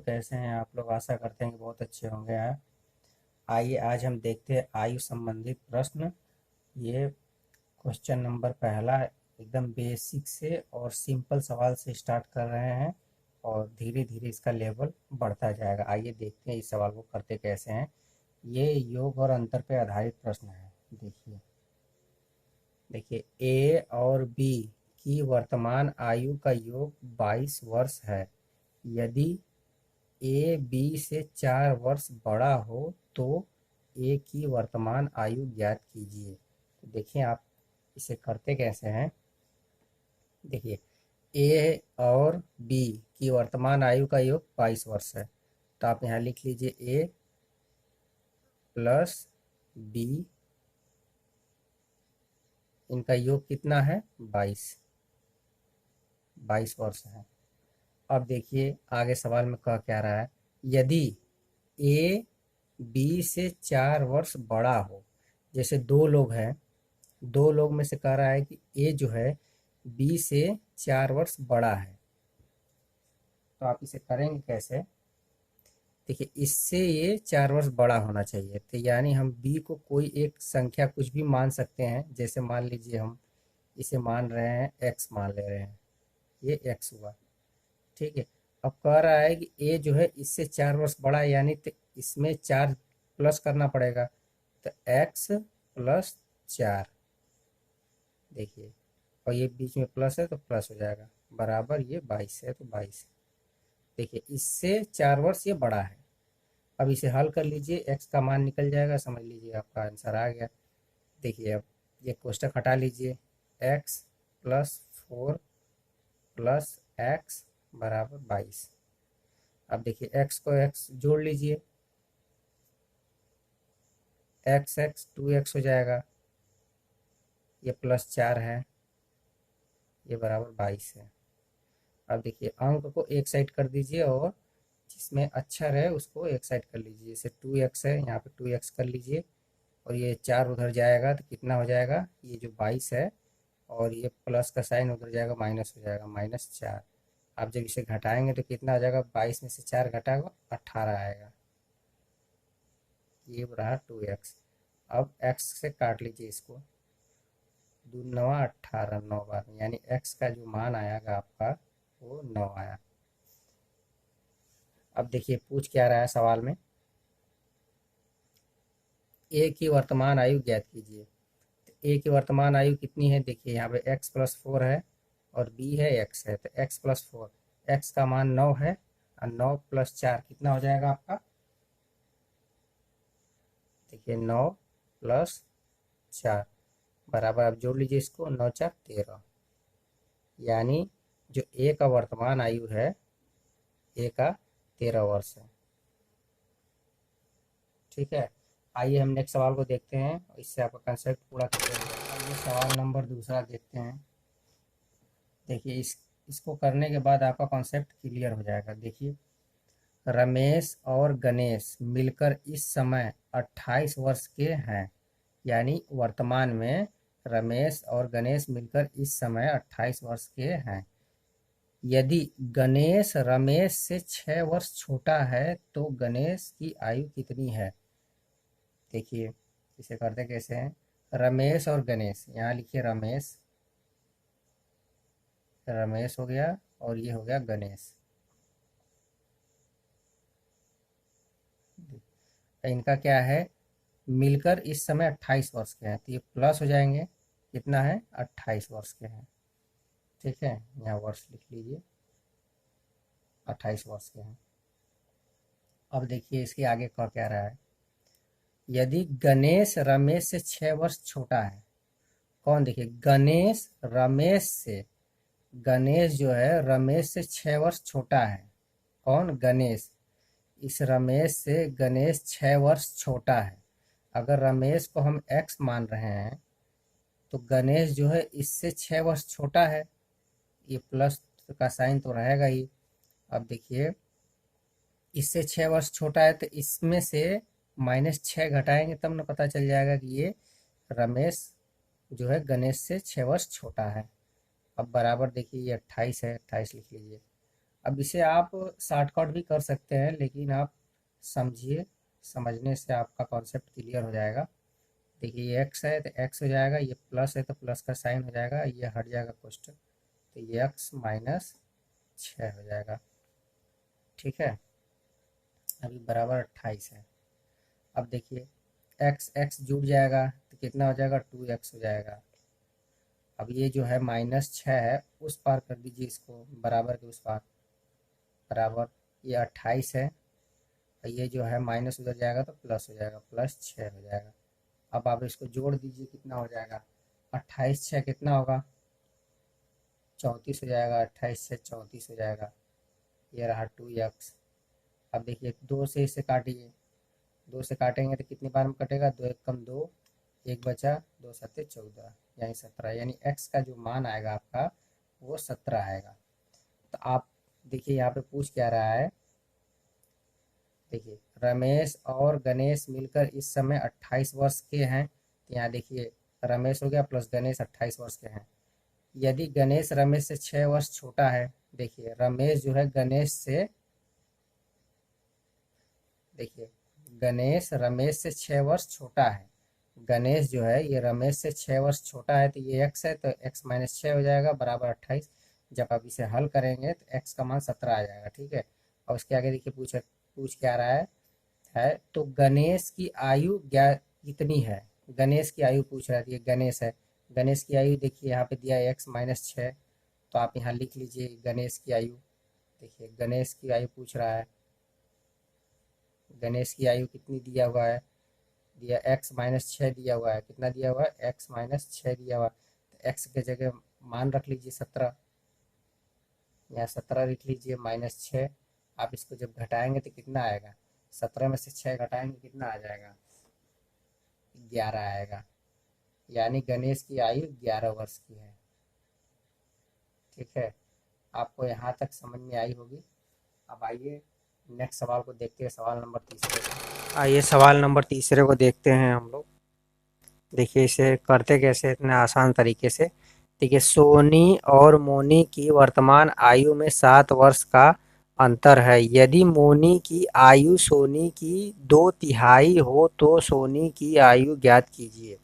कैसे हैं आप लोग। आशा करते हैं कि बहुत अच्छे होंगे यार। आइए आज हम देखते हैं आयु संबंधित प्रश्न। ये क्वेश्चन नंबर पहला एकदम बेसिक से और सिंपल सवाल से स्टार्ट कर रहे हैं और धीरे धीरे इसका लेवल बढ़ता जाएगा। आइए देखते हैं इस सवाल को करते कैसे हैं। ये योग और अंतर पर आधारित प्रश्न है। देखिए देखिए ए और बी की वर्तमान आयु का योग 22 वर्ष है। यदि ए बी से 4 वर्ष बड़ा हो तो ए की वर्तमान आयु ज्ञात कीजिए। तो देखिए आप इसे करते कैसे हैं। देखिए ए और बी की वर्तमान आयु का योग 22 वर्ष है, तो आप यहाँ लिख लीजिए ए प्लस बी, इनका योग कितना है 22 वर्ष है। अब देखिए आगे सवाल में कह क्या रहा है। यदि ए बी से 4 वर्ष बड़ा हो, जैसे दो लोग हैं, दो लोग में से कह रहा है कि ए जो है बी से 4 वर्ष बड़ा है, तो आप इसे करेंगे कैसे। देखिए इससे ये 4 वर्ष बड़ा होना चाहिए, तो यानी हम बी को कोई एक संख्या कुछ भी मान सकते हैं। जैसे मान लीजिए हम इसे मान रहे हैं एक्स, मान ले रहे हैं, ये एक्स हुआ। ठीक है। अब कह रहा है कि ए जो है इससे 4 वर्ष बड़ा है, यानी तो इसमें 4 प्लस करना पड़ेगा, तो एक्स प्लस 4। देखिए और ये बीच में प्लस है तो प्लस हो जाएगा, बराबर ये 22 है तो 22। देखिए इससे 4 वर्ष ये बड़ा है। अब इसे हल कर लीजिए, एक्स का मान निकल जाएगा, समझ लीजिए आपका आंसर आ गया। देखिए अब ये कोष्टक हटा लीजिए, एक्स प्लस 4 प्लस एक्स बराबर 22। अब देखिए एक्स को एक्स जोड़ लीजिए, एक्स एक्स 2x हो जाएगा, ये प्लस 4 है, ये बराबर 22 है। अब देखिए अंक को एक साइड कर दीजिए और जिसमें अक्षर है उसको एक साइड कर लीजिए। जैसे 2x है, यहाँ पे 2x कर लीजिए और ये 4 उधर जाएगा तो कितना हो जाएगा, ये जो 22 है और ये प्लस का साइन उधर जाएगा, माइनस हो जाएगा, -4। आप जब इसे घटाएंगे तो कितना हो जाएगा, 22 में से 4 घटाएगा 18 आएगा, ये रहा 2x। अब x से काट लीजिए इसको, 2 9 18, 9 बार, यानी x का जो मान आएगा आपका वो 9 आया। अब देखिए पूछ क्या रहा है सवाल में, ए की वर्तमान आयु ज्ञात कीजिए। तो ए की वर्तमान आयु कितनी है, देखिए यहाँ पे x प्लस 4 है और b है x है, तो x प्लस 4, x का मान 9 है और 9 प्लस 4 कितना हो जाएगा आपका। देखिए 9 प्लस 4 बराबर, आप जोड़ लीजिए इसको, 9 4 13, यानी जो ए का वर्तमान आयु है, ए का 13 वर्ष है। ठीक है। आइए हम नेक्स्ट सवाल को देखते हैं, इससे आपका कंसेप्ट पूरा क्लियर हो जाएगा। आइए सवाल नंबर दूसरा देखते हैं। देखिए इसको करने के बाद आपका कॉन्सेप्ट क्लियर हो जाएगा। देखिए रमेश और गणेश मिलकर इस समय 28 वर्ष के हैं, यानी वर्तमान में रमेश और गणेश मिलकर इस समय 28 वर्ष के हैं। यदि गणेश रमेश से 6 वर्ष छोटा है तो गणेश की आयु कितनी है। देखिए इसे करते कैसे हैं, रमेश और गणेश, यहाँ लिखिए रमेश, रमेश हो गया और ये हो गया गणेश। इनका क्या है, मिलकर इस समय 28 वर्ष के हैं, तो ये प्लस हो जाएंगे, कितना है 28 वर्ष के हैं। ठीक है, यहाँ वर्ष लिख लीजिए, 28 वर्ष के हैं। अब देखिए इसके आगे क्या रहा है। यदि गणेश रमेश से 6 वर्ष छोटा है, कौन, देखिए गणेश रमेश से, गणेश जो है रमेश से 6 वर्ष छोटा है, कौन, गणेश। इस रमेश से गणेश 6 वर्ष छोटा है। अगर रमेश को हम x मान रहे हैं तो गणेश जो है इससे 6 वर्ष छोटा है, ये प्लस का साइन तो रहेगा ही। अब देखिए इससे 6 वर्ष छोटा है तो इसमें से -6 घटाएंगे तब ना पता चल जाएगा कि ये रमेश जो है गणेश से 6 वर्ष छोटा है। अब बराबर देखिए ये 28 है, 28 लिख लीजिए। अब इसे आप शॉर्टकट भी कर सकते हैं, लेकिन आप समझिए, समझने से आपका कॉन्सेप्ट क्लियर हो जाएगा। देखिए ये एक्स है तो एक्स हो जाएगा, ये प्लस है तो प्लस का साइन हो जाएगा, ये हट जाएगा क्वेश्चन, तो ये एक्स माइनस 6 हो जाएगा। ठीक है, अभी बराबर 28 है। अब देखिए एक्स एक्स जुड़ जाएगा तो कितना हो जाएगा, 2x हो जाएगा। अब ये जो है -6 है, उस पार कर दीजिए इसको, बराबर के उस पार, बराबर ये 28 है, और ये जो है माइनस उधर जाएगा तो प्लस हो जाएगा, +6 हो जाएगा। अब आप इसको जोड़ दीजिए, कितना हो जाएगा, 28 6 कितना होगा, 34 हो जाएगा, 28 से 34 हो जाएगा। ये रहा 2x। अब देखिए 2 से इसे काटिए, 2 से काटेंगे तो कितनी बार में कटेगा, 2 एक कम 2, एक बचा, 2 सत्ते 14, यानी 17, यानी x का जो मान आएगा आपका वो 17 आएगा। तो आप देखिए यहाँ पे पूछ क्या रहा है, देखिए रमेश और गणेश मिलकर इस समय 28 वर्ष के हैं, तो यहाँ देखिए रमेश हो गया प्लस गणेश 28 वर्ष के हैं। यदि गणेश रमेश से 6 वर्ष छोटा है, देखिए रमेश जो है गणेश से, देखिए गणेश रमेश से 6 वर्ष छोटा है, गणेश जो है ये रमेश से 6 वर्ष छोटा है, तो ये x है, तो x माइनस 6 हो जाएगा बराबर 28। जब आप इसे हल करेंगे तो x का मान 17 आ जाएगा। ठीक है, और उसके आगे देखिए पूछ क्या रहा है तो गणेश की आयु कितनी है, गणेश की आयु पूछ रहा है, ये गणेश है, गणेश की आयु देखिए यहाँ पे दिया है x-6, तो आप यहाँ लिख लीजिए गणेश की आयु। देखिए गणेश की आयु पूछ रहा है, गणेश की आयु कितनी दिया हुआ है, दिया x-6 दिया हुआ है, कितना दिया हुआ है, x-6 दिया हुआ है, तो x के जगह मान रख लीजिए 17, यहाँ 17 लिख लीजिए -6। आप इसको जब घटाएंगे तो कितना आएगा, 17 में से 6 घटाएंगे कितना आ जाएगा, 11 आएगा, यानी गणेश की आयु 11 वर्ष की है। ठीक है, आपको यहाँ तक समझ में आई होगी। अब आइए नेक्स्ट सवाल को देखते हैं, सवाल नंबर तीसरे को। आइए सवाल नंबर तीसरे को देखते हैं हम लोग। देखिए इसे करते कैसे, इतने आसान तरीके से। देखिए सोनी और मोनी की वर्तमान आयु में 7 वर्ष का अंतर है। यदि मोनी की आयु सोनी की 2/3 हो तो सोनी की आयु ज्ञात कीजिए।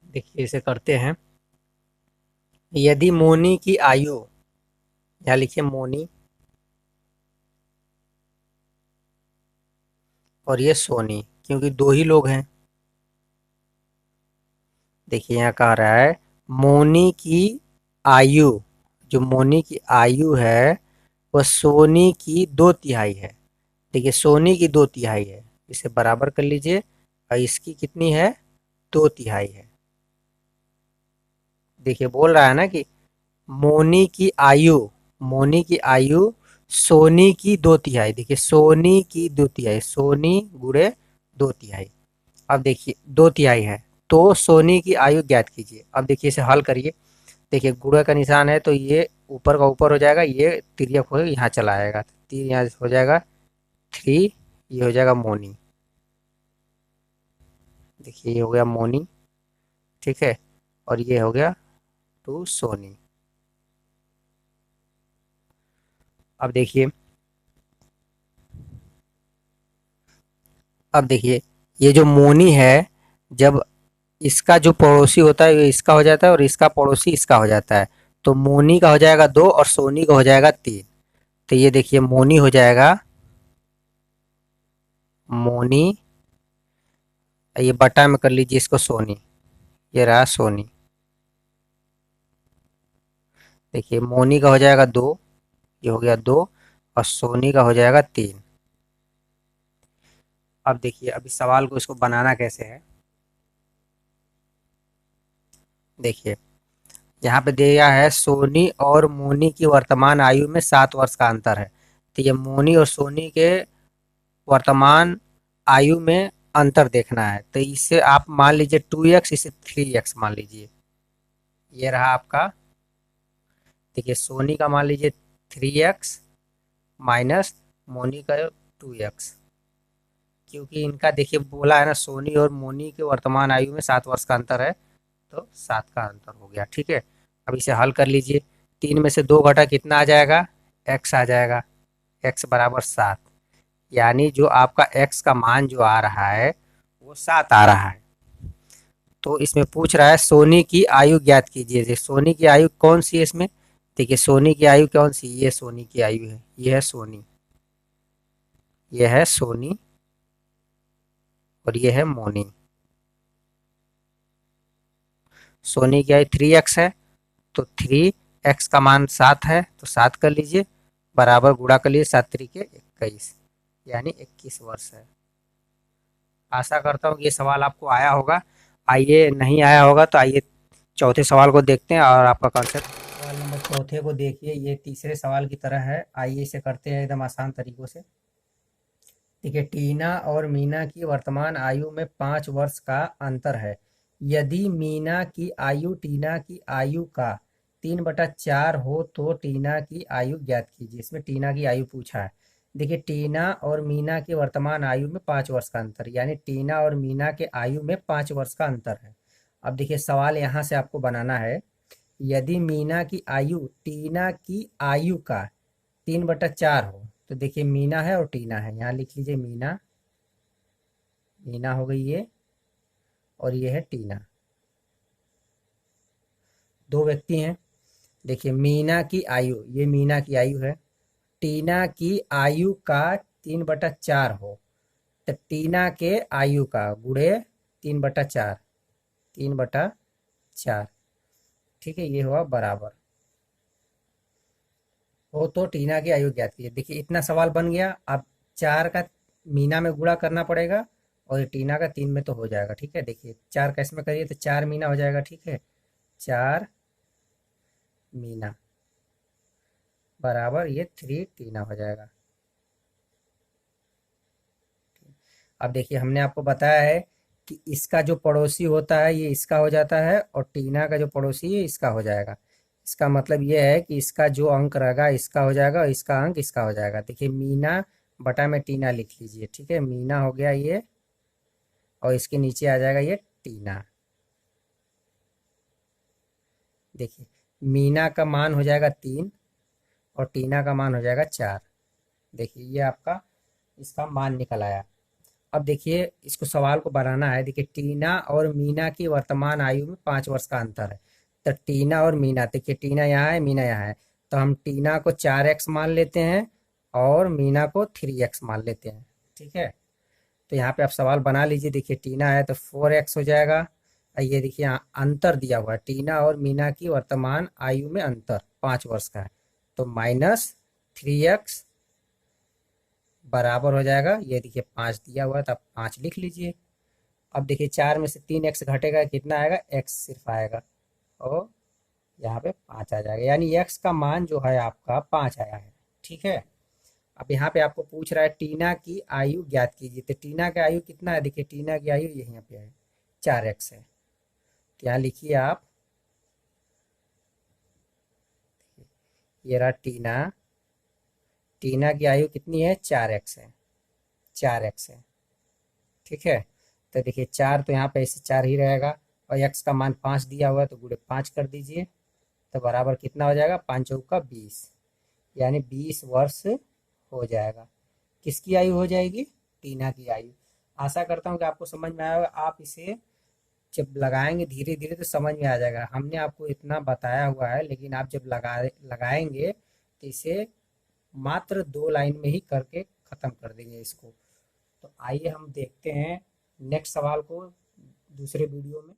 देखिए इसे करते हैं। यदि मोनी की आयु, यहाँ लिखिए मोनी और ये सोनी, क्योंकि दो ही लोग हैं। देखिए यहाँ कह रहा है मोनी की आयु, जो मोनी की आयु है वह सोनी की 2/3 है। देखिए सोनी की 2/3 है, इसे बराबर कर लीजिए, और इसकी कितनी है, 2/3 है। देखिए बोल रहा है ना कि मोनी की आयु, मोनी की आयु सोनी की 2/3, देखिए सोनी की 2/3, सोनी गुणे 2/3। अब देखिए 2/3 है तो सोनी की आयु ज्ञात कीजिए। अब देखिए इसे हल करिए, देखिए गुणा का निशान है तो ये ऊपर का ऊपर हो जाएगा, ये तिर्यक हो यहाँ चला आएगा, तीन यहाँ हो जाएगा 3, ये हो जाएगा मोनी। देखिए ये हो गया मोनी, ठीक है, और ये हो गया 2 सोनी। अब देखिए, अब देखिए ये जो मोनी है, जब इसका जो पड़ोसी होता है ये इसका हो जाता है और इसका पड़ोसी इसका हो जाता है, तो मोनी का हो जाएगा 2 और सोनी का हो जाएगा 3। तो ये देखिए मोनी हो जाएगा, मोनी, ये बटा में कर लीजिए इसको सोनी, ये रहा सोनी। देखिए मोनी का हो जाएगा 2, ये हो गया 2, और सोनी का हो जाएगा 3। अब देखिए अब इस सवाल को इसको बनाना कैसे है। देखिए यहाँ पे दिया है सोनी और मोनी की वर्तमान आयु में 7 वर्ष का अंतर है, तो ये मोनी और सोनी के वर्तमान आयु में अंतर देखना है, तो इसे आप मान लीजिए 2x, इसे 3x मान लीजिए। ये रहा आपका, देखिए सोनी का मान लीजिए 3x माइनस मोनी का 2x, क्योंकि इनका देखिए बोला है ना सोनी और मोनी के वर्तमान आयु में 7 वर्ष का अंतर है, तो 7 का अंतर हो गया। ठीक है, अब इसे हल कर लीजिए। 3 में से 2 घटा कितना आ जाएगा, x आ जाएगा, x बराबर 7। यानी जो आपका x का मान जो आ रहा है वो 7 आ रहा है। तो इसमें पूछ रहा है सोनी की आयु ज्ञात कीजिए। सोनी की आयु कौन सी है इसमें, देखिए सोनी की आयु कौन सी, ये सोनी की आयु है, ये है सोनी, ये है सोनी और ये है मोनी। सोनी की आयु 3x है, तो 3x का मान 7 है, तो 7 कर लीजिए, बराबर गुणा कर लीजिए 7 त्रिके 21, यानी 21 वर्ष है। आशा करता हूँ कि ये सवाल आपको आया होगा। आइए नहीं आया होगा तो आइए चौथे सवाल को देखते हैं और आपका कॉन्सेप्ट। सवाल नंबर चौथे को देखिए, ये तीसरे सवाल की तरह है। आइए इसे करते हैं एकदम आसान तरीकों से। देखिए, टीना और मीना की वर्तमान आयु में 5 वर्ष का अंतर है। यदि मीना की आयु टीना की आयु का 3/4 हो तो टीना की आयु ज्ञात कीजिए। इसमें टीना की आयु पूछा है। देखिए, टीना और मीना की वर्तमान आयु में 5 वर्ष का अंतर, यानी टीना और मीना के आयु में 5 वर्ष का अंतर है। अब देखिए सवाल यहाँ से आपको बनाना है, यदि मीना की आयु टीना की आयु का 3/4 हो, तो देखिए मीना है और टीना है, यहाँ लिख लीजिए मीना, मीना हो गई ये, और ये है टीना। दो व्यक्ति हैं। देखिए मीना की आयु, ये मीना की आयु है, टीना की आयु का 3/4 हो, तो टीना के आयु का गुणे 3/4, 3/4, ठीक है, ये हुआ बराबर हो तो टीना की आयु ज्ञात कीजिए। देखिए इतना सवाल बन गया। अब 4 का मीना में गुणा करना पड़ेगा और ये टीना का 3 में तो हो जाएगा, ठीक है। देखिए 4 कैसे में करिए तो 4 मीना हो जाएगा, ठीक है, 4 मीना बराबर ये 3 टीना हो जाएगा। अब देखिए हमने आपको बताया है कि इसका जो पड़ोसी होता है ये इसका हो जाता है और टीना का जो पड़ोसी है इसका हो जाएगा। इसका मतलब ये है कि इसका जो अंक रहेगा इसका हो जाएगा और इसका अंक इसका हो जाएगा। देखिए मीना बटा में टीना लिख लीजिए, ठीक है, मीना हो गया ये और इसके नीचे आ जाएगा ये टीना। देखिए मीना का मान हो जाएगा 3 और टीना का मान हो जाएगा 4। देखिए ये आपका इसका मान निकल आया। अब देखिए इसको सवाल को बनाना है। देखिए टीना और मीना की वर्तमान आयु में 5 वर्ष का अंतर है। तो टीना और मीना, देखिए टीना यहाँ है, मीना यहाँ है, तो हम टीना को 4x मान लेते हैं और मीना को 3x मान लेते हैं, ठीक है। तो यहाँ पे आप सवाल बना लीजिए। देखिए टीना है तो 4x हो जाएगा और ये देखिए यहाँ अंतर दिया हुआ है, टीना और मीना की वर्तमान आयु में अंतर 5 वर्ष का है, तो -3x बराबर हो जाएगा, ये देखिए 5 दिया हुआ है तो आप 5 लिख लीजिए। अब देखिए 4 में से 3x घटेगा, कितना आएगा, x सिर्फ आएगा और यहाँ पे 5 आ जाएगा, यानी x का मान जो है आपका 5 आया है, ठीक है। अब यहाँ पे आपको पूछ रहा है टीना की आयु ज्ञात कीजिए। तो टीना की आयु कितना है, देखिए टीना की आयु यहाँ पे है 4x है, तो यहाँ लिखिए आप, ये रहा टीना, टीना की आयु कितनी है, 4x है, 4x है, ठीक है। तो देखिए 4 तो यहाँ पे ऐसे 4 ही रहेगा और x का मान 5 दिया हुआ है तो गुणे 5 कर दीजिए, तो बराबर कितना हो जाएगा, 5 चौका 20, यानी 20 वर्ष हो जाएगा। किसकी आयु हो जाएगी, टीना की आयु। आशा करता हूँ कि आपको समझ में आया होगा। आप इसे जब लगाएंगे धीरे धीरे तो समझ में आ जाएगा। हमने आपको इतना बताया हुआ है, लेकिन आप जब लगाएंगे तो इसे मात्र 2 लाइन में ही करके ख़त्म कर देंगे इसको। तो आइए हम देखते हैं नेक्स्ट सवाल को दूसरे वीडियो में।